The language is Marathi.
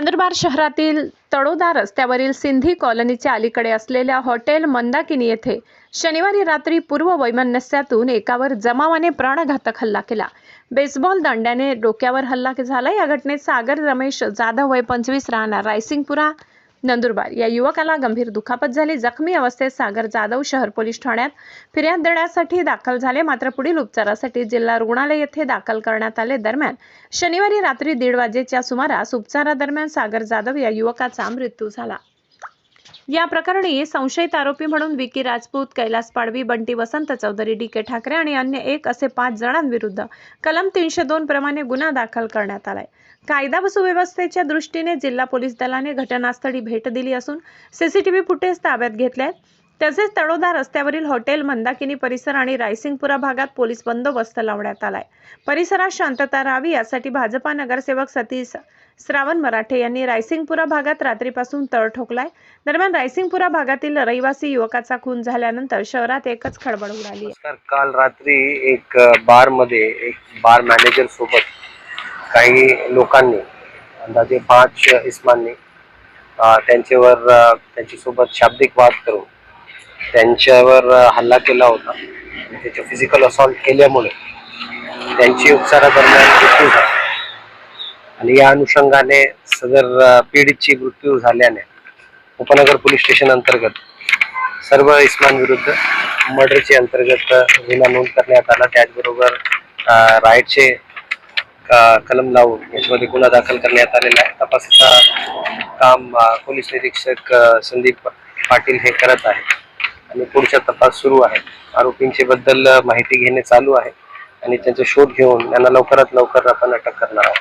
नंदुरबार शहरातील तळोदा रस्त्यावरील सिंधी कॉलनीच्या अलीकडे असलेल्या हॉटेल मंदाकिनी येथे शनिवारी रात्री पूर्व वैमनस्यातून एकावर जमावाने प्राणघातक हल्ला केला। बेसबॉल दंड्याने डोक्यावर हल्ला झाला। या घटनेत सागर रमेश जाधव वय 25 राहणार रायसिंगपुरा नंदुरबार या युवकाला गंभीर दुखापत झाली। जखमी अवस्थेत सागर जाधव शहर पोलीस ठाण्यात फिर्याद देण्यासाठी दाखल झाले, मात्र पुढील उपचारासाठी जिल्हा रुग्णालय येथे दाखल करण्यात आले। दरम्यान शनिवारी रात्री 1:30 वाजेच्या सुमारास उपचारादरम्यान सागर जाधव या युवकाचा मृत्यू झाला। या प्रकरणी संशयित आरोपी म्हणून विकी राजपूत, कैलास पाडवी, बंटी वसंत चौधरी, DK ठाकरे आणि अन्य 1 असे 5 जणांविरुद्ध कलम 302 प्रमाणे गुन्हा दाखल करण्यात आलाय। कायदा व सुव्यवस्थेच्या दृष्टीने जिल्हा पोलीस दलाने घटनास्थळी भेट दिली असून CCTV फुटेज ताब्यात घेतले। तसेच तळोदा रस्त्यावरील हॉटेल मंदाकिनी परिसर आणि रायसिंगपुरा भागात पोलीस बंदोबस्त लावण्यात आलाय। परिसरात शांतता राहावी यासाठी भाजपा नगरसेवक सतीश श्रावण मराठे यांनी रायसिंगपुरा भागात रात्रीपासून तळ ठोकलाय। दरम्यान रायसिंगपुरा भागातील रहिवासी युवकाचा खून झाल्यानंतर शहरात एकच खळबळ उडाली। काल रात्री एक बारमध्ये एक बार मॅनेजर सोबत काही लोकांनी अंदाजे 5 इस्मांनी त्यांच्यासोबत शाब्दिक वाद करून त्यांच्यावर हल्ला केला होता। त्याचे फिजिकल असॉल्ट केल्यामुळे त्यांची उपचारादरम्यान मृत्यू झाला आणि या अनुषंगाने सदर पीडितची मृत्यू झाल्याने उपनगर पोलीस स्टेशन अंतर्गत सर्व इस्मांविरुद्ध मर्डरचे अंतर्गत गुन्हा नोंद करण्यात आला। त्याचबरोबर राईटचे कलम लावून याच्यामध्ये गुन्हा दाखल करण्यात आलेला आहे। तपासाचा काम पोलीस निरीक्षक संदीप पाटील हे करत आहेत आणि पुढचा तपास सुरू आहे। आरोपींचे बद्दल माहिती घेणे चालू आहे आणि त्यांचा शोध घेऊन त्यांना लवकरात लवकर आपण अटक करणार आहोत।